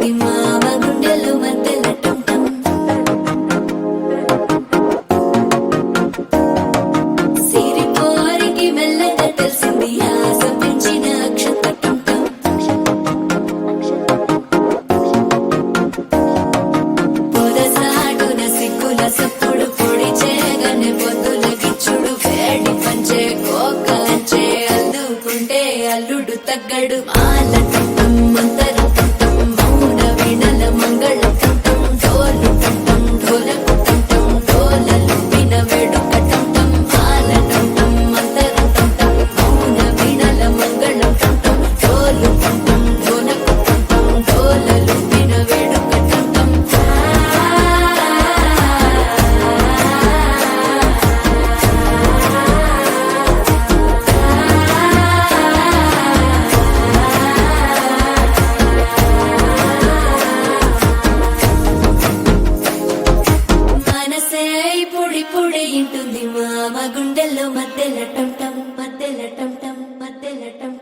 ఇంటుంది మామ గుండెల్లో మధ్యల టం సిరి పోరికి మెల్లగా తెలిసింది ఆశ పెంచిన అక్షత పొదసాటున సిగ్గుల సప్పుడు పొడి చేయగానే పొద్దుల గిచ్చుడు వేడి పంచే కోకలంచే అల్లుకుంటే అల్లుడు తగ్గడు మాల టం మంతరం టం మౌన వీణల మంగళం టం డోలు టం ఢోలకు టం డోలలు విన వేడుక టం మాల టం మంతరం టం మౌన వీణల మంగళం టం డోలు టం ఢోలకు టం డోలలు విన వేడుక టం మనసే పొడి పొడి ఇంటుంది మామ గుండెల్లో మధ్యల టం మధ్యల టం మధ్యల టం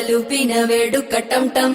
లూపిన వేడుక టం టం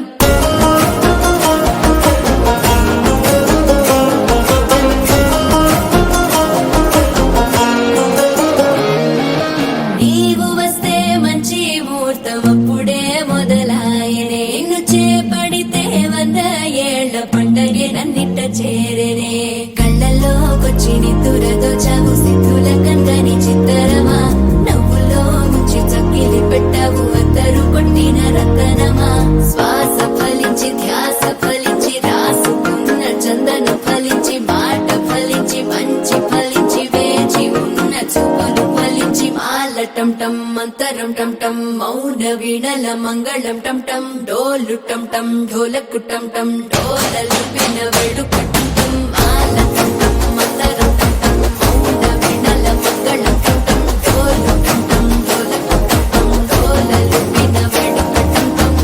నీవు వస్తే మంచి ముహూర్తం అప్పుడే మొదలాయనే నిన్ను చేపడితే 100 ఏళ్ల పండగే నన్నిట్ట చేరేనే కళ్ళల్లోకొచ్చి నిద్దురతో చావు సిద్ధుల కందని చిత్తరమా నవ్వులో ముంచి చక్కిలి పెట్టావు అద్దరు కొట్టిన రతనమా శ్వాస ఫలించి ధ్యాస ఫలించి రాసుకున్న చందన ఫలించి మాట ఫలించి మంచి ఫలించి వేచి ఉన్న చూపులు ఫలించి మాల టం మంతరం టం మౌన వీణల మంగళం టం డోలు టం ఢోలకు టం డోలలు విన వేడుక టం మాల టం మంతరం టం మౌన వీణల మంగళం టం డోలు టం ఢోలకు టం డోలలు విన వేడుక టం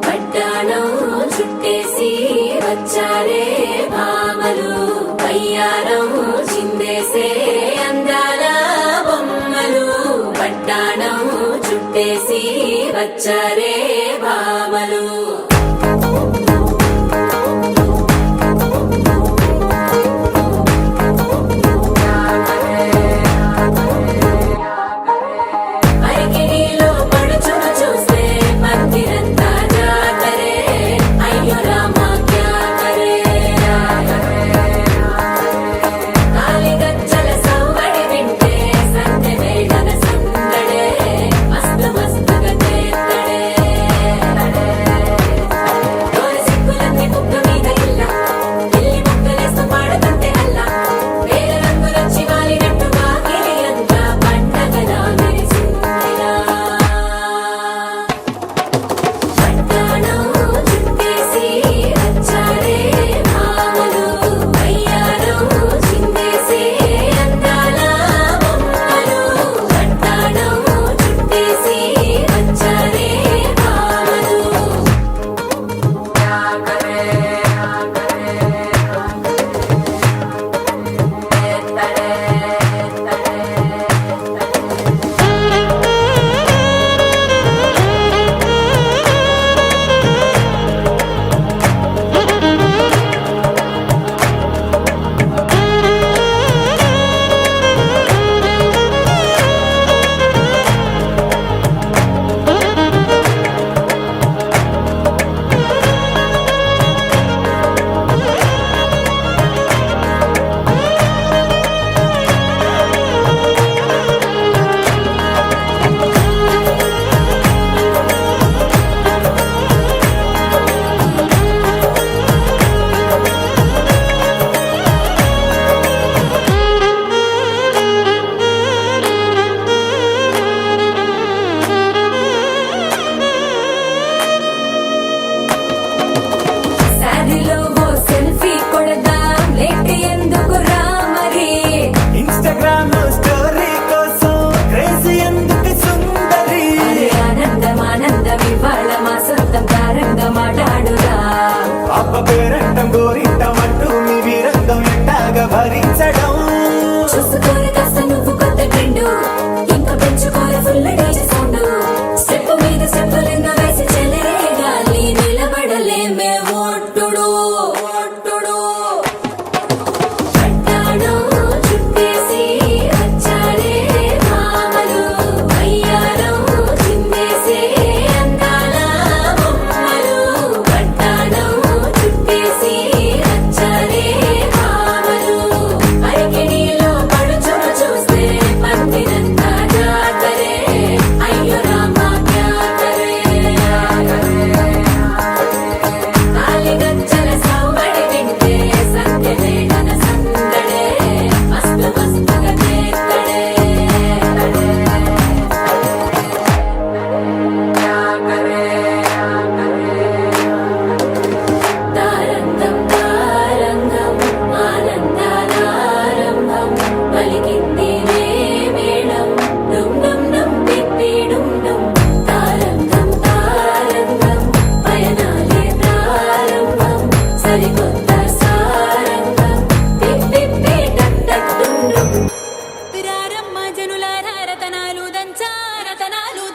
పట్టాణం చుట్టేసి వచ్చారే భామలు పయ్యారం చిందేసే అందాల బొమ్మలు పట్టాణం చుట్టేసి వచ్చారే భామలు అరికిలో పడుచును చూస్తే మందిరంతా జాతరే అయ్యో రామా క్యా కరే కాలిగజ్జల సవ్వడి వింటే సంధ్య వేళన సందడే మస్తు మస్తుగా చేస్తడే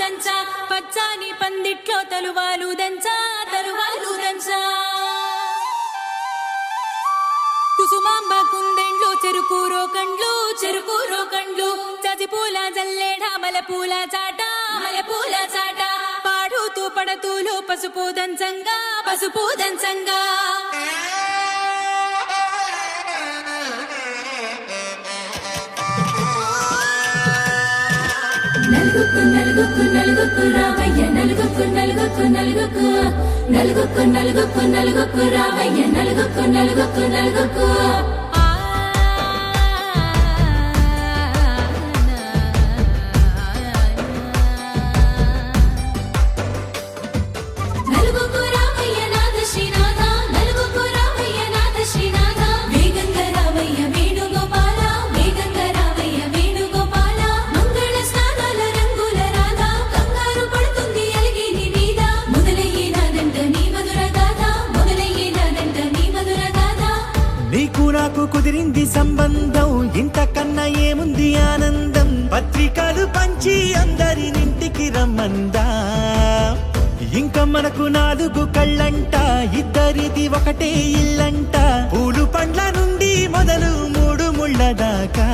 దంచా పచ్చాని పందిట్లో తలువాలు దంచా కుసుమాంబ కుందెండ్లు చెరుకూరో కండ్లు చజిపూల జల్లేడ మలపూల చాట పాడుతూ పడతూలు పసుపు దంచంగా నలుగుకు రావయ్య నలుగుకు రావయ్య నలుగుకు కుదిరింది సంబంధం ఇంతకన్నా ఏముంది ఆనందం పత్రికలు పంచి అందరినింటికి రమ్మందా ఇంకా మనకు 4 కళ్ళంట ఇద్దరిది ఒకటే ఇల్లంట పూలు పండ్ల నుండి మొదలు 3 ముళ్ళ దాకా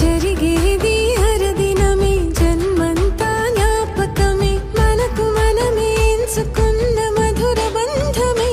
జరిగేది హరదినమే జన్మంతా జ్ఞాపకమే మనకు మనమే ఎంచుకున్న మధుర బంధమే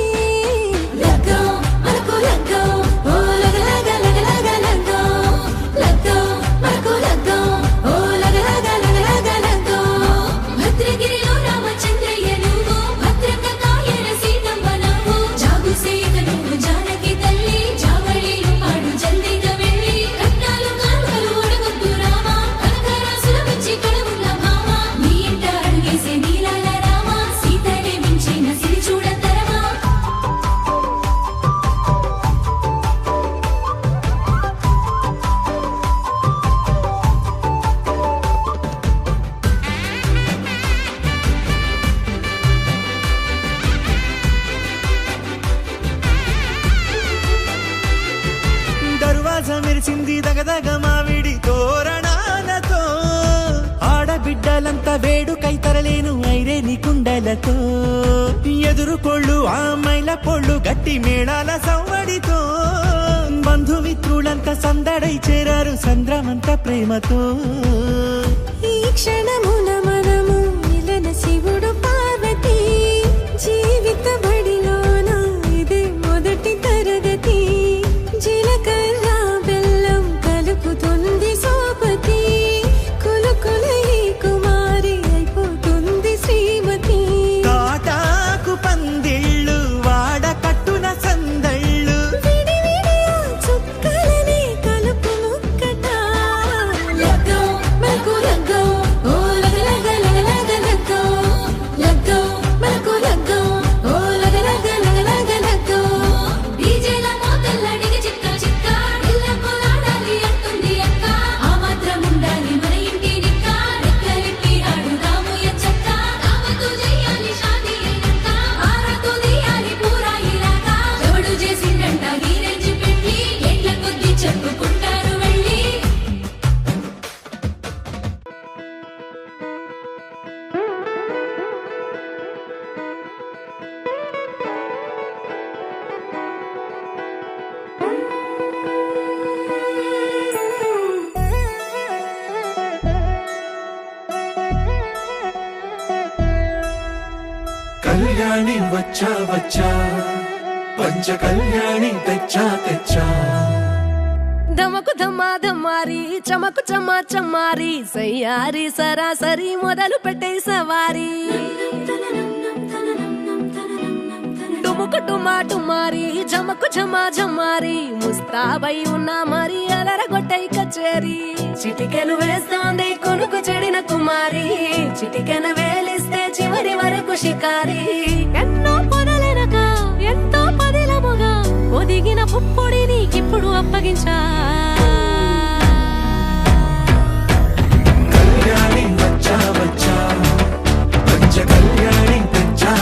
మెరిసింది దగదగ మావిడి తోరణాలతో ఆడబిడ్డలంతా వేడుకై తరలేను ఐరేని కుండలతో ఎదురుకోళ్ళు ఆ మైల పొళ్ళు గట్టి మేళాల సవ్వడితో బంధుమిత్రులంతా సందడై చేరారు సంద్రమంత ప్రేమతో ఈ క్షణమున మనము మిలన శివుడు పార్వతి జీవిత బడిలోన ఇదే మొదటి తరగతి జీలకర్ర బెల్లం కలుపుతుంది సోపతి కులుకులై కుమారి అయిపోతుంది శ్రీమతి కాటాకు పందిళ్ళు వాడ కట్టున సందళ్ళు విడివిడియా చుక్కలనే కలుపు ముక్కట లగ్గం మనకు లగ్గం ఓ లగ్గం మనకు లగ్గం ఓ లగ్గం డీజేల మోతల్ల డిగ చిక్క ఇళ్ళకు ఆడాలి అంటుంది అక్క ఆ మాత్రం ఉండాలి మన ఇంటి నిక్క రెక్కలిప్పి ఆడుదాము ఎంచక్క దావతు చేయాలి షాదీ అయినక్క ఆరతు తీయాలి పూరా ఇలాగా ఎవడు చేసిందంట ఈ రేంజ్ పెట్టి ఎట్ల కొద్ది చెప్పుకుంటారు వెళ్ళి కళ్యాణి వచ్చా వచ్చా పంచ కళ్యాణి తెచ్చా ధమకు ధమా ధమారి చమకు చమా చమారి సయ్యారి సరాసరి మొదలు పెట్టే సవారి డుముకు టుమా టుమారి జమకు ఝమా ఝమారి ముస్తాబై ఉన్నా మరి అలరగొట్టై కచేరి చిటికెను వేస్తోంది కొనుకు చెడిన కుమారి చిటికెను వేలిస్తే చివరి వరకు షికారి ఎన్నో పొదలెనక ఎంతో పదిలముగా ఒదిగిన పుప్పొడి నీకిప్పుడు అప్పగించా కళ్యాణి వచ్చా వచ్చా పంచ కళ్యాణి తెచ్చా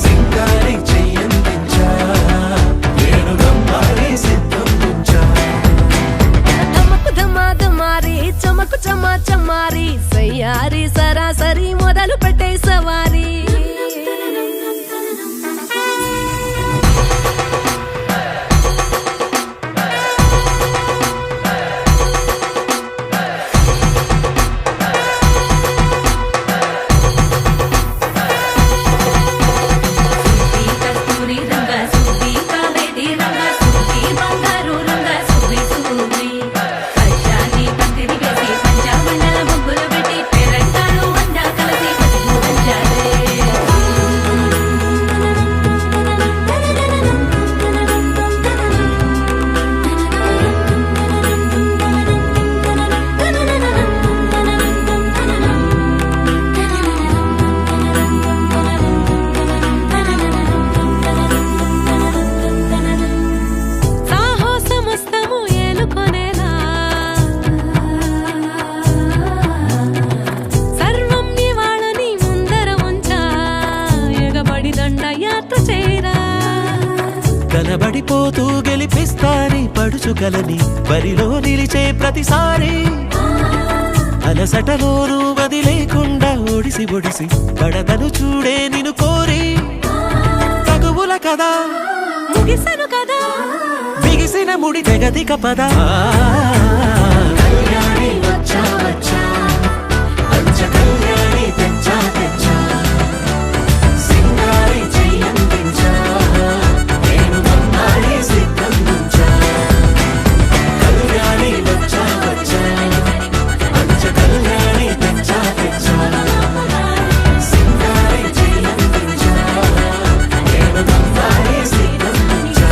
సింగారి చెయ్యందించా నేను గమ్మారి సిద్ధం ఉంచా ధమకు ధమా ధమారి చమకు చమా చమ్మారి సయ్యారి సరాసరి మొదలు పెట్టే సవారీ కనబడిపోతూ గెలిపిస్తాని పడుచుకలని బరిలో నిలిచే ప్రతిసారి అలసటలోనూ వదిలేకుండా ఒడిసి ఒడిసి పడతను చూడే నిన్ను కోరి తగువుల కదా ముగిసెను కదా బిగిసిన ముడి తెగదిక పద కళ్యాణి వచ్చా వచ్చా పంచ కళ్యాణి తెచ్చా తెచ్చా సింగారి చెయ్యందించా నేను మమ్మారి సిద్ధందించా కళ్యాణి వచ్చా వచ్చా పంచ కళ్యాణి తెచ్చా తెచ్చా సింగారి చెయ్యందించా నేను మమ్మారి సిద్ధందించా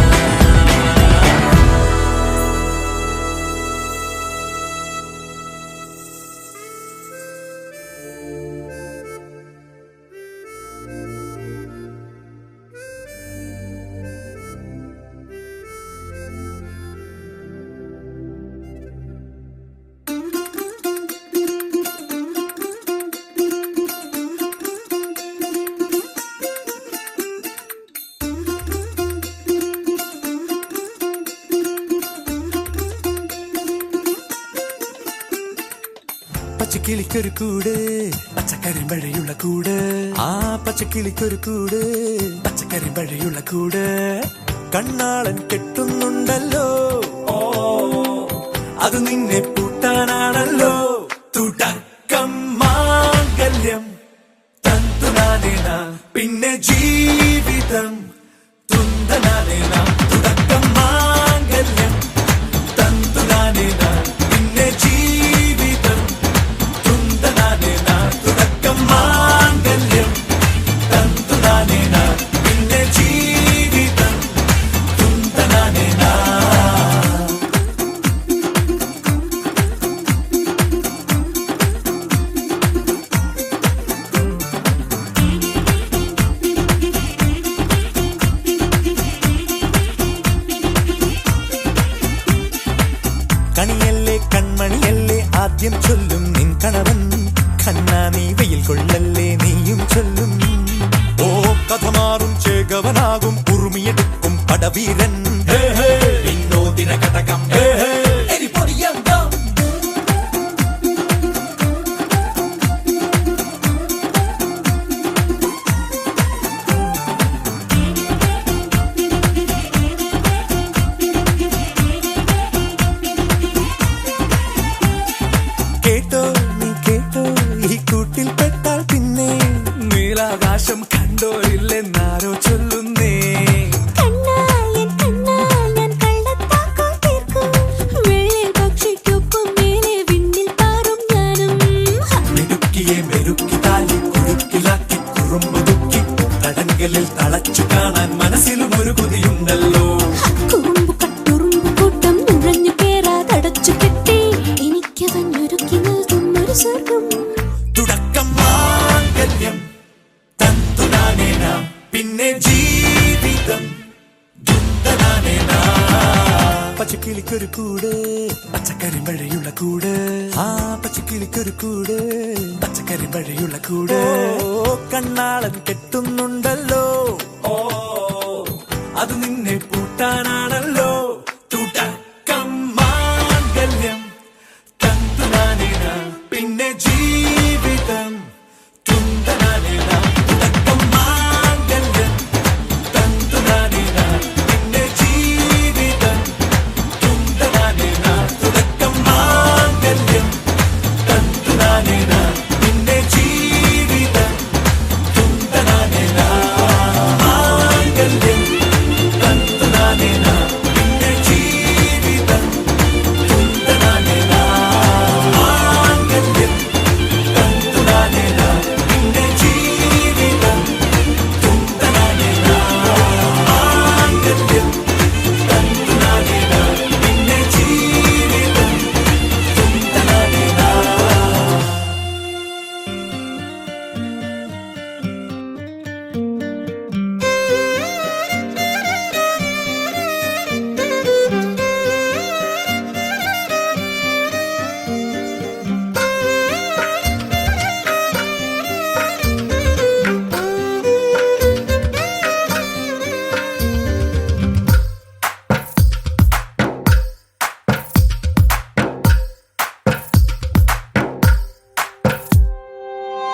പച്ചക്കിളിക്കൊരു കൂട് പച്ചക്കരിമ്പഴയുള്ള കൂട് ആ പച്ചക്കിളിക്കൊരു കൂട് പച്ചക്കരിമ്പഴയുള്ള കൂട് കണ്ണാളൻ കെട്ടുന്നുണ്ടല്ലോ ഓ അത് നിന്നെ പൂട്ടാനാണല്ലോ തുടക്കം മാംഗല്യം തന്തുനാനേന പിന്നെ ജീവിതം തുന്തനാനേന തുടക്കം മാംഗല്യം തന്തുനാനേന പിന്നെ ജീവിതം തുന്തനാനേന തുടക്കം മാംഗല്യം തന്തുനാനേന പിന്നെ ജീവിതം തുന്തനാനേന കണിയല്ലേ കൺമണിയല്ലേ ആദ്യം ചൊല്ലും നിൻ കണവൻ കണ്ണാ നീ വെയിൽ കൊള്ളല്ലേ നീയും ചൊല്ലും ഓ കഥ മാറും ചേകവനാകും ഉറുമിയെടുക്കും പടവീരൻ വിനോദിന കടകം എരിപൊടിയന്തം കേട്ടോ നീ കേട്ടോ ഈ കൂട്ടിൽ പെട്ടാൽ പിന്നെ നീലാകാശം കണ്ടോരില്ലെന്നാരോ ചൊല്ലുന്നേ മെരുക്കിയെ മെരുക്കി താലി കുരുക്കിലാക്കി കുറുമ്പുതുക്കി തടങ്കലിൽ തളച്ചു കാണാൻ മനസ്സിലും ഒരു കൊതിയുണ്ടല്ലോ തുടക്കം മാംഗല്യം തന്തുനാനേന പിന്നെ ജീവിതം ദുന്തനാനേന പച്ചക്കിളിക്കൊരു കൂട് പച്ചക്കരിമ്പഴയുള്ള കൂട് ആ പച്ചക്കിളിക്കൊരു കൂട് പച്ചക്കരിമ്പഴയുള്ള കൂട് കണ്ണാളൻ കെട്ടുന്നുണ്ടല്ലോ ഓ അത് നിന്നെ പൂട്ടാനാണല്ലോ തുടക്കം മാംഗല്യം തന്തുനാനേന പിന്നെ జీవితం తుందనానేనా తుదకం మాంగళ్యం తంతునానేనా నిన్నే జీవితం తుందనానేనా తుదకం మాంగళ్యం తంతునానేనా నిన్నే జీవితం తుందనానేనా మాంగళ్యం తంతునానేనా నిన్నే జీవితం తుందనానేనా మాంగళ్యం తంతునానేనా నిన్నే జీవితం తుందనానేనా మాంగళ్యం తంతునానేనా నిన్నే జీవితం తుందనానేనా.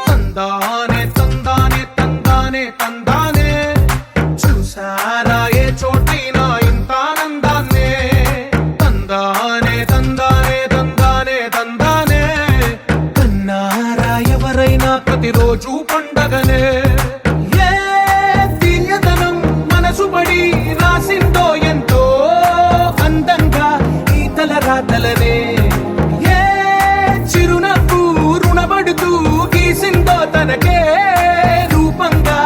తందానే తందానే తందానే తందానే చూసారా ఏ చోటైనా ఇంత ఆనందాన్నే తందానే తందానే తందానే తందానే కన్నారా ఎవరైనా ప్రతిరోజు పండగనే ఏ తీయదనం మనసు పడి రాసిందో ఎంతో అందంగా ఈ తలరాతలనే ఏ చిరునవ్వు రుణపడుతూ గీసిందో తనకే రూపంగా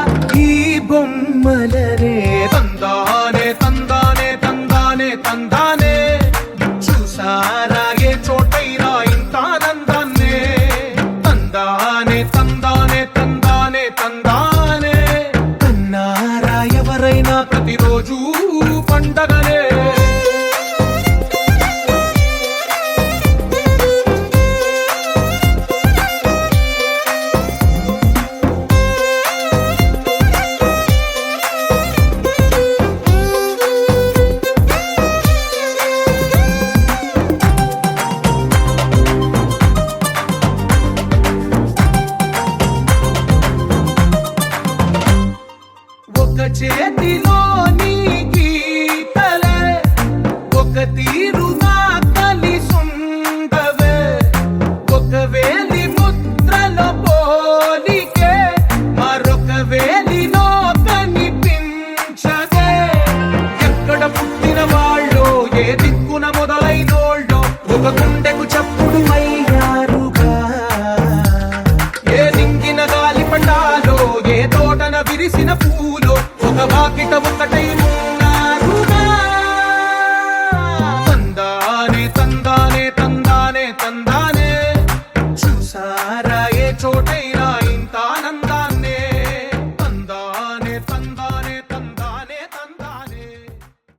ఈ బొమ్మలనే తందానే తందానే తందానే తందానే చూసారా ఏ చోటైనా ఇంత ఆనందాన్నే తందానే తందానే తందానే తందానే కన్నారా ఎవరైనా ప్రతిరోజు పండగనే ఒక చేతిలో నీ గీతలే ఒక తీరుగా కలిసుండవే ఒక వేలి ముద్రల పోలికే మరొక వేలిలో కనిపించదే ఎక్కడ పుట్టిన వాళ్ళో ఏ దిక్కున మొదలైనోళ్ళో ఒక గుండెకు చప్పుడు అయ్యారుగా ఏ దింగిన గాలి పండాలో ఏ తోటన విరిసిన పూలో ఒక వాకిట ఒకటై